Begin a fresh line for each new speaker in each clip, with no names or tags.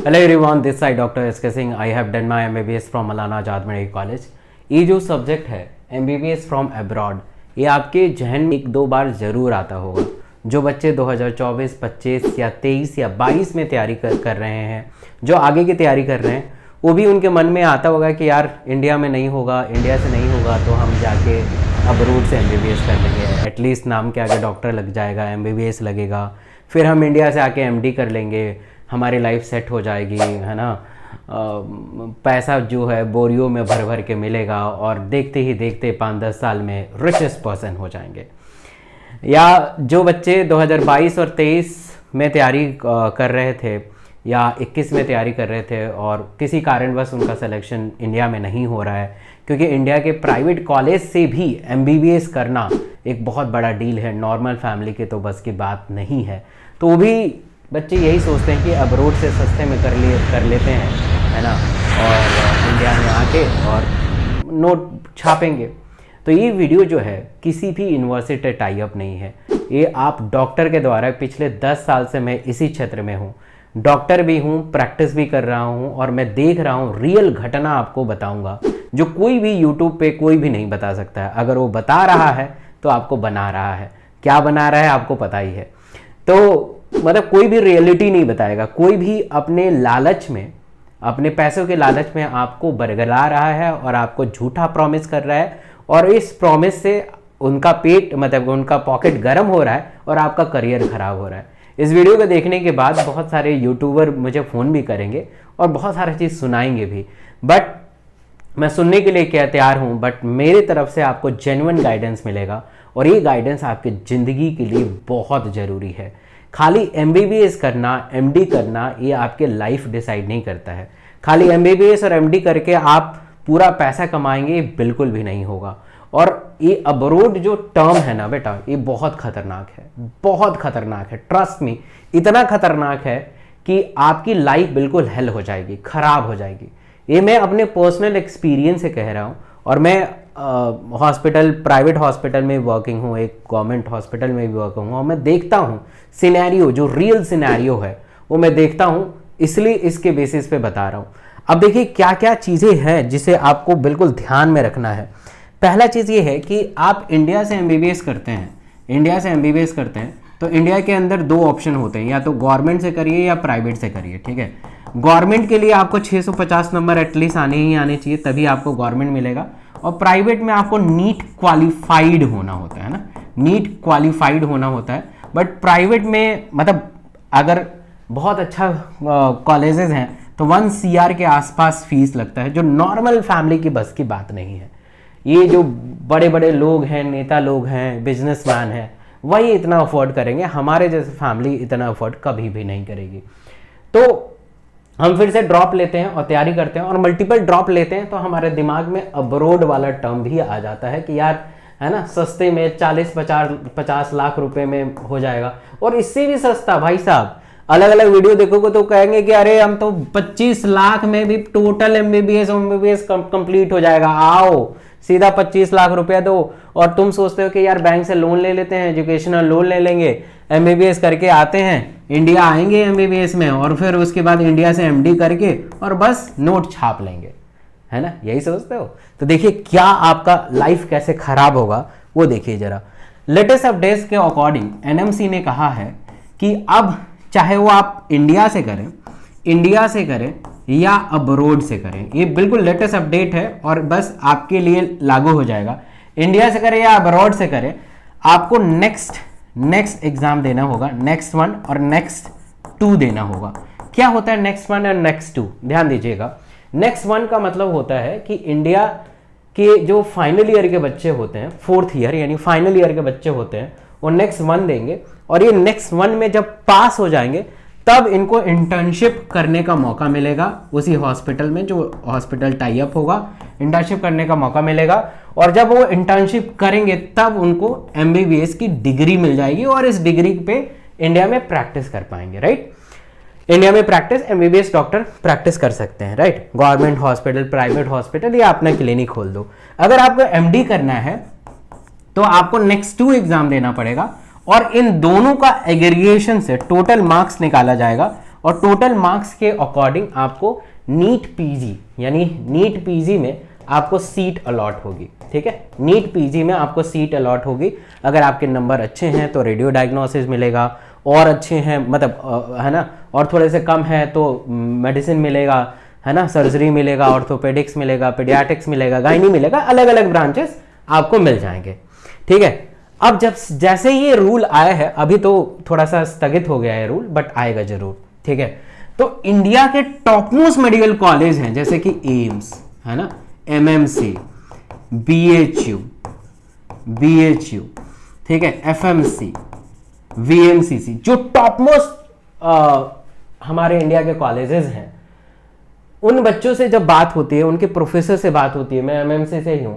Hello everyone, this side Dr. S.K. Singh. I have done my MBBS from Maulana Azad Medical College. ये जो subject है MBBS from abroad, ये आपके जहन में एक दो बार ज़रूर आता होगा। जो बच्चे 2024, 25 या 23 या 22 में तैयारी कर रहे हैं, जो आगे की तैयारी कर रहे हैं, वो भी उनके मन में आता होगा कि यार इंडिया में नहीं होगा, इंडिया से नहीं होगा तो हम जाके अब्रॉड से MBBS कर लेंगे। एटलीस्ट नाम के आगे डॉक्टर लग जाएगा, MBBS लगेगा, फिर हम इंडिया से आके MD कर लेंगे, हमारी लाइफ सेट हो जाएगी, है ना। पैसा जो है बोरियों में भर भर के मिलेगा और देखते ही देखते 5-10 साल में रिचेस्ट पर्सन हो जाएंगे। या जो बच्चे 2022 और 23 में तैयारी कर रहे थे या 21 में तैयारी कर रहे थे और किसी कारणवश उनका सिलेक्शन इंडिया में नहीं हो रहा है, क्योंकि इंडिया के प्राइवेट कॉलेज से भी MBBS करना एक बहुत बड़ा डील है, नॉर्मल फैमिली के तो बस की बात नहीं है। तो वो भी बच्चे यही सोचते हैं कि अब्रॉड से सस्ते में कर लेते हैं, है ना, और इंडिया में आके और नोट छापेंगे। तो ये वीडियो जो है किसी भी यूनिवर्सिटी टाई अप नहीं है, ये आप डॉक्टर के द्वारा, पिछले 10 साल से मैं इसी क्षेत्र में हूँ, डॉक्टर भी हूँ, प्रैक्टिस भी कर रहा हूँ और मैं देख रहा हूँ, रियल घटना आपको बताऊँगा जो कोई भी यूट्यूब पे कोई भी नहीं बता सकता है। अगर वो बता रहा है तो आपको बना रहा है, क्या बना रहा है आपको पता ही है। तो मतलब कोई भी रियलिटी नहीं बताएगा, कोई भी अपने लालच में, अपने पैसों के लालच में आपको बरगला रहा है और आपको झूठा प्रॉमिस कर रहा है, और इस प्रॉमिस से उनका पेट, मतलब उनका पॉकेट गर्म हो रहा है और आपका करियर खराब हो रहा है। इस वीडियो को देखने के बाद बहुत सारे यूट्यूबर मुझे फ़ोन भी करेंगे और बहुत सारा चीज़ सुनाएंगे भी, बट मैं सुनने के लिए क्या तैयार हूँ। बट मेरे तरफ से आपको जेन्युइन गाइडेंस मिलेगा और ये गाइडेंस आपकी ज़िंदगी के लिए बहुत ज़रूरी है। खाली MBBS करना, MD करना, ये आपके लाइफ डिसाइड नहीं करता है। खाली MBBS और MD करके आप पूरा पैसा कमाएंगे, बिल्कुल भी नहीं होगा। और ये अब्रॉड जो टर्म है ना बेटा, ये बहुत खतरनाक है, बहुत खतरनाक है। ट्रस्ट मी, इतना खतरनाक है कि आपकी लाइफ बिल्कुल हेल हो जाएगी, खराब हो जाएगी। ये मैं अपने पर्सनल एक्सपीरियंस से कह रहा हूँ। और मैं हॉस्पिटल, प्राइवेट हॉस्पिटल में वर्किंग हूँ, एक गवर्नमेंट हॉस्पिटल में भी वर्किंग हूँ, और मैं देखता हूँ सिनेरियो, जो रियल सिनेरियो है वो मैं देखता हूँ, इसलिए इसके बेसिस पे बता रहा हूँ। अब देखिए क्या क्या चीज़ें हैं जिसे आपको बिल्कुल ध्यान में रखना है। पहला चीज़ ये है कि आप इंडिया से MBBS करते हैं, इंडिया से MBBS करते हैं तो इंडिया के अंदर दो ऑप्शन होते हैं, या तो गवर्नमेंट से करिए या प्राइवेट से करिए, ठीक है। गवर्नमेंट के लिए आपको 650 नंबर एटलीस्ट आने ही आने चाहिए, तभी आपको गवर्नमेंट मिलेगा। और प्राइवेट में आपको नीट क्वालिफाइड होना होता है ना, नीट क्वालिफाइड होना होता है। बट प्राइवेट में मतलब अगर बहुत अच्छा कॉलेजेस हैं तो 1 CR के आसपास फीस लगता है, जो नॉर्मल फैमिली की बस की बात नहीं है। ये जो बड़े बड़े लोग हैं, नेता लोग हैं, बिजनेसमैन हैं, वही इतना अफोर्ड करेंगे, हमारे जैसे फैमिली इतना अफोर्ड कभी भी नहीं करेगी। तो हम फिर से ड्रॉप लेते हैं और तैयारी करते हैं, और मल्टीपल ड्रॉप लेते हैं तो हमारे दिमाग में अब्रॉड वाला टर्म भी आ जाता है कि यार, है ना, सस्ते में 40-50 लाख रुपए में हो जाएगा। और इससे भी सस्ता भाई साहब, अलग अलग वीडियो देखोगे तो कहेंगे कि अरे हम तो 25 लाख में भी टोटल MBBS कंप्लीट हो जाएगा, आओ सीधा 25 लाख रुपया दो। और तुम सोचते हो कि यार बैंक से लोन ले लेते हैं, एजुकेशनल लोन ले लेंगे, MBBS करके आते हैं, इंडिया आएंगे MBBS में, और फिर उसके बाद इंडिया से MD करके और बस नोट छाप लेंगे, है ना, यही सोचते हो। तो देखिए क्या आपका लाइफ कैसे खराब होगा वो देखिए जरा। लेटेस्ट अपडेट्स के अकॉर्डिंग NMC ने कहा है कि अब चाहे वो आप इंडिया से करें या अब्रॉड से करें, ये बिल्कुल लेटेस्ट अपडेट है और बस आपके लिए लागू हो जाएगा। इंडिया से करें या अब्रॉड से करें, आपको नेक्स्ट एग्जाम देना होगा, नेक्स्ट 1 और नेक्स्ट 2 देना होगा। क्या होता है नेक्स्ट 1 और नेक्स्ट 2, ध्यान दीजिएगा। नेक्स्ट 1 का मतलब होता है कि इंडिया के जो फाइनल ईयर के बच्चे होते हैं, 4th ईयर यानी फाइनल ईयर के बच्चे होते हैं, वो नेक्स्ट 1 देंगे, और ये नेक्स्ट 1 में जब पास हो जाएंगे तब इनको इंटर्नशिप करने का मौका मिलेगा उसी हॉस्पिटल में, जो हॉस्पिटल टाई अप होगा, इंटर्नशिप करने का मौका मिलेगा। और जब वो इंटर्नशिप करेंगे तब उनको MBBS की डिग्री मिल जाएगी और इस डिग्री पे इंडिया में प्रैक्टिस कर पाएंगे, राइट। इंडिया में MBBS डॉक्टर प्रैक्टिस कर सकते हैं, right. Government hospital, private hospital, या अपना क्लिनिक खोल दो। अगर आपको MD करना है तो आपको नेक्स्ट 2 एग्जाम देना पड़ेगा और इन दोनों का एग्रीगेशन से टोटल मार्क्स निकाला जाएगा और टोटल मार्क्स के अकॉर्डिंग आपको नीट पीजी, यानी नीट पीजी में आपको सीट अलॉट होगी। ठीक है, नीट पीजी में आपको सीट अलॉट होगी। अगर आपके नंबर अच्छे हैं तो रेडियो डायग्नोसिस मिलेगा, और अच्छे हैं मतलब है ना, और थोड़े से कम है तो मेडिसिन मिलेगा, है ना, सर्जरी मिलेगा, ऑर्थोपेडिक्स मिलेगा, पीडियाट्रिक्स मिलेगा, गायनी मिलेगा, अलग अलग ब्रांचेस आपको मिल जाएंगे। ठीक है, अब जब जैसे ये रूल आया है, अभी तो थोड़ा सा स्थगित हो गया है रूल, बट आएगा जरूर। ठीक है, तो इंडिया के टॉप मोस्ट मेडिकल कॉलेज हैं जैसे कि एम्स, है ना, एमएमसी, बीएचयू, ठीक है, एफएमसी, वीएमसीसी, जो टॉप मोस्ट हमारे इंडिया के कॉलेजेस हैं, उन बच्चों से जब बात होती है, उनके प्रोफेसर से बात होती है, मैं एमएमसी से ही हूं,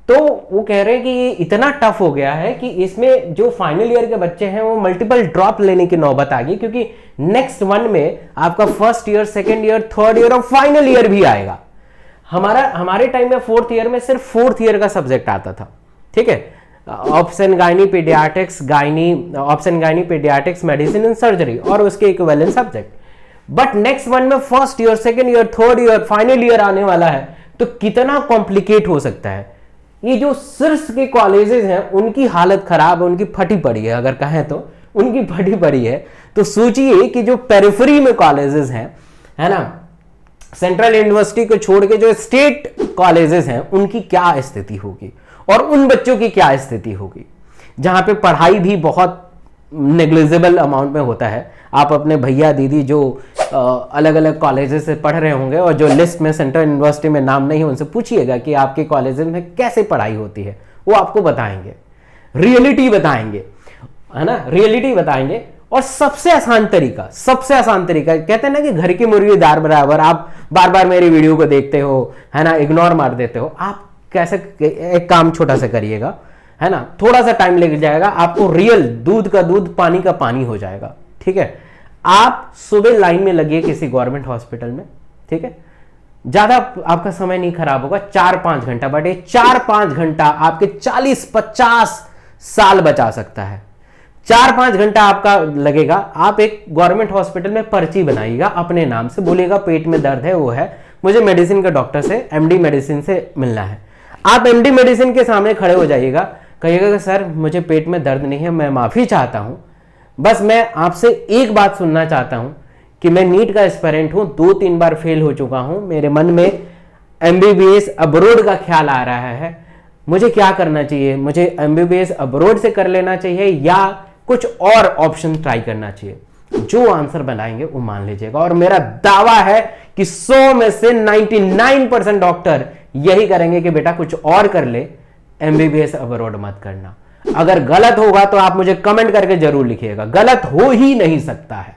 तो वो कह रहे हैं कि ये इतना टफ हो गया है कि इसमें जो फाइनल ईयर के बच्चे हैं वो मल्टीपल ड्रॉप लेने की नौबत आ गई, क्योंकि नेक्स्ट वन में आपका first year, second year, third year और फाइनल ईयर भी आएगा। हमारे टाइम में फोर्थ ईयर में सिर्फ फोर्थ ईयर का सब्जेक्ट आता था। ठीक है, option gynae paediatrics, medicine and surgery और उसके equivalent subject. But next one में first year, second year, third year, final year आने वाला है, तो कितना कॉम्प्लिकेट हो सकता है। ये जो शीर्ष के कॉलेजेस हैं उनकी हालत खराब है, उनकी फटी पड़ी है, अगर कहें तो उनकी फटी पड़ी है। तो सोचिए कि जो पेरिफेरी में कॉलेजेस हैं, है ना, सेंट्रल यूनिवर्सिटी को छोड़ के जो स्टेट कॉलेजेस हैं, उनकी क्या स्थिति होगी, और उन बच्चों की क्या स्थिति होगी जहां पे पढ़ाई भी बहुत नेग्लिजिबल अमाउंट में होता है। आप अपने भैया दीदी जो अलग अलग कॉलेजेस से पढ़ रहे होंगे और जो लिस्ट में सेंट्रल यूनिवर्सिटी में नाम नहीं है, उनसे पूछिएगा कि आपके कॉलेजेस में कैसे पढ़ाई होती है, वो आपको बताएंगे, रियलिटी बताएंगे, है ना, रियलिटी बताएंगे। और सबसे आसान तरीका कहते हैं ना कि घर की मुर्गी दार बराबर, आप बार बार मेरी वीडियो को देखते हो, है ना, इग्नोर मार देते हो। आप कैसे एक काम छोटा सा करिएगा, है ना, थोड़ा सा टाइम लग जाएगा, आपको रियल दूध का दूध, पानी का पानी हो जाएगा। ठीक है, आप सुबह लाइन में लगिए किसी गवर्नमेंट हॉस्पिटल में। ठीक है, ज्यादा आपका समय नहीं खराब होगा, 4-5 घंटा, बट ये 4-5 घंटा आपके 40-50 साल बचा सकता है। 4-5 घंटा आपका लगेगा। आप एक गवर्नमेंट हॉस्पिटल में पर्ची बनाइएगा, अपने नाम से बोलिएगा पेट में दर्द है, वो है, मुझे मेडिसिन के डॉक्टर से, एमडी मेडिसिन से मिलना है। आप एमडी मेडिसिन के सामने खड़े हो जाइएगा, कहिएगा कि सर मुझे पेट में दर्द नहीं है, मैं माफी चाहता हूं, बस मैं आपसे एक बात सुनना चाहता हूं कि मैं नीट का एस्पिरेंट हूं, 2-3 बार फेल हो चुका हूं, मेरे मन में एमबीबीएस अब्रोड का ख्याल आ रहा है, मुझे क्या करना चाहिए, मुझे एमबीबीएस अब्रोड से कर लेना चाहिए या कुछ और ऑप्शन ट्राई करना चाहिए। जो आंसर बनाएंगे वो मान लीजिएगा, और मेरा दावा है कि 100 में से 99% डॉक्टर यही करेंगे कि बेटा कुछ और कर ले, एमबीबीएस अब्रोड मत करना। अगर गलत होगा तो आप मुझे कमेंट करके जरूर लिखिएगा, गलत हो ही नहीं सकता है।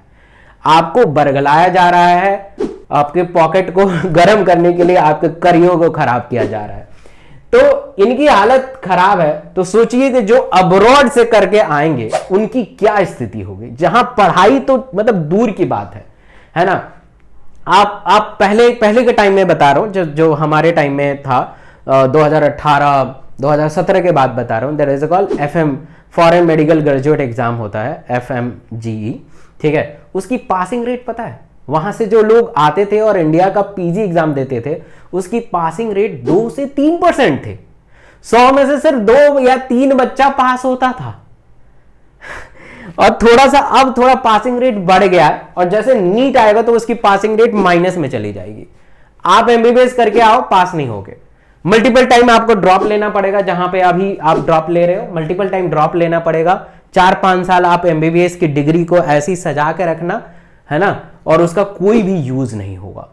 आपको बरगलाया जा रहा है, आपके पॉकेट को गर्म करने के लिए आपके करियों को खराब किया जा रहा है, तो इनकी हालत खराब है। तो सोचिए कि जो अब्रॉड से करके आएंगे उनकी क्या स्थिति होगी, जहां पढ़ाई तो मतलब दूर की बात है ना। आप पहले के टाइम में बता रहा हूं, जो हमारे टाइम में था, 2018 2017 के बाद बता रहा हूं। There is called FM, foreign medical graduate exam होता है, FMGE। ठीक है, उसकी पासिंग रेट पता है, वहां से जो लोग आते थे और इंडिया का पीजी एग्जाम देते थे, उसकी पासिंग रेट 2 से 3% थे। 100 में से सिर्फ 2 या 3 बच्चा पास होता था। और अब थोड़ा पासिंग रेट बढ़ गया है, और जैसे नीट आएगा तो उसकी पासिंग रेट माइनस में चली जाएगी। आप एमबीबीएस करके आओ, पास नहीं होगे, मल्टीपल टाइम आपको ड्रॉप लेना पड़ेगा। जहां पे अभी आप ड्रॉप ले रहे हो, मल्टीपल टाइम ड्रॉप लेना पड़ेगा। 4-5 साल आप एमबीबीएस की डिग्री को ऐसी सजा के रखना, है ना, और उसका कोई भी यूज नहीं होगा।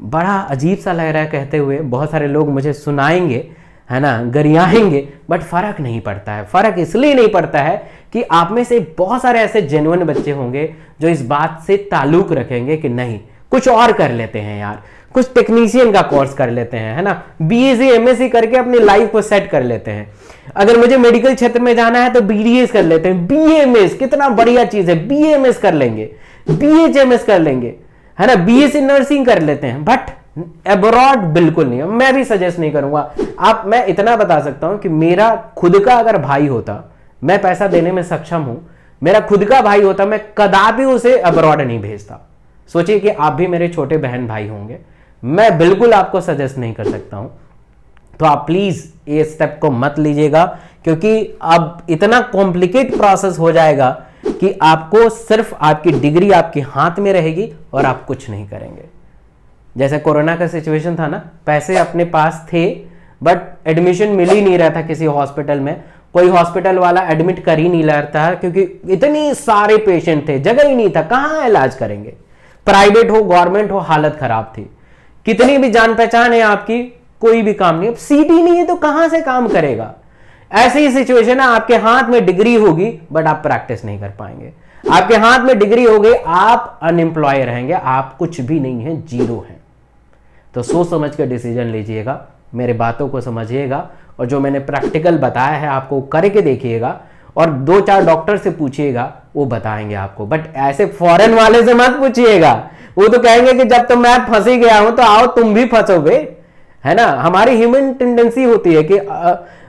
बड़ा अजीब सा लग रहा है कहते हुए, बहुत सारे लोग मुझे सुनाएंगे, है ना, गरियाएंगे, बट फर्क नहीं पड़ता है। फर्क इसलिए नहीं पड़ता है कि आप में से बहुत सारे ऐसे जेन्युइन बच्चे होंगे जो इस बात से ताल्लुक रखेंगे कि नहीं, कुछ और कर लेते हैं यार, कुछ टेक्नीशियन का कोर्स कर लेते हैं, है ना, बीएससी एमएससी करके अपनी लाइफ को सेट कर लेते हैं। अगर मुझे मेडिकल क्षेत्र में जाना है तो बीडीएस कर लेते हैं, बीएमएस कितना बढ़िया चीज है, बीएमएस कर लेंगे, बीएचएमएस कर लेंगे, है ना, बीएससी नर्सिंग कर लेते हैं। बट अब्रॉड बिल्कुल नहीं, मैं भी सजेस्ट नहीं करूंगा। मैं इतना बता सकता हूं कि मेरा खुद का अगर भाई होता, मैं पैसा देने में सक्षम हूं, मेरा खुद का भाई होता मैं कदापि उसे अब्रॉड नहीं भेजता। सोचिए कि आप भी मेरे छोटे बहन भाई होंगे, मैं बिल्कुल आपको सजेस्ट नहीं कर सकता हूं। तो आप प्लीज ये स्टेप को मत लीजिएगा, क्योंकि अब इतना कॉम्प्लिकेट प्रोसेस हो जाएगा कि आपको सिर्फ आपकी डिग्री आपके हाथ में रहेगी और आप कुछ नहीं करेंगे। जैसे कोरोना का सिचुएशन था ना, पैसे अपने पास थे बट एडमिशन मिल ही नहीं रहा था किसी हॉस्पिटल में, कोई हॉस्पिटल वाला एडमिट कर ही नहीं रहा था क्योंकि इतने सारे पेशेंट थे, जगह ही नहीं था, कहां इलाज करेंगे। प्राइवेट हो गवर्नमेंट हो, हालत खराब थी। कितनी भी जान पहचान है आपकी, कोई भी काम नहीं। अब सीट ही नहीं है तो कहां से काम करेगा। ऐसी ही सिचुएशन है, आपके हाथ में डिग्री होगी बट आप प्रैक्टिस नहीं कर पाएंगे। आपके हाथ में डिग्री हो गई, आप अनएम्प्लॉय रहेंगे, आप कुछ भी नहीं है, जीरो है। तो सोच समझ कर डिसीजन लीजिएगा, मेरे बातों को समझिएगा और जो मैंने प्रैक्टिकल बताया है आपको करके देखिएगा, और 2-4 डॉक्टर से पूछिएगा, वो बताएंगे आपको। बट ऐसे फॉरेन वाले से मत पूछिएगा, वो तो कहेंगे कि जब तो मैं फंस ही गया हूं तो आओ तुम भी फंसोगे, है ना। हमारी ह्यूमन टेंडेंसी होती है कि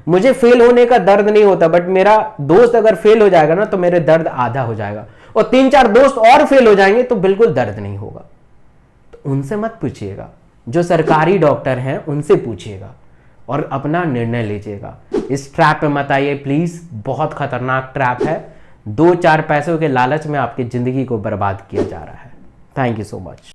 मुझे फेल होने का दर्द नहीं होता, बट मेरा दोस्त अगर फेल हो जाएगा ना तो मेरे दर्द आधा हो जाएगा, और 3-4 दोस्त और फेल हो जाएंगे तो बिल्कुल दर्द नहीं होगा। तो उनसे मत पूछिएगा, जो सरकारी डॉक्टर हैं उनसे पूछिएगा और अपना निर्णय लीजिएगा। इस ट्रैप पे मत आइए प्लीज, बहुत खतरनाक ट्रैप है। 2-4 पैसों के लालच में आपकी जिंदगी को बर्बाद किया जा रहा है। Thank you so much.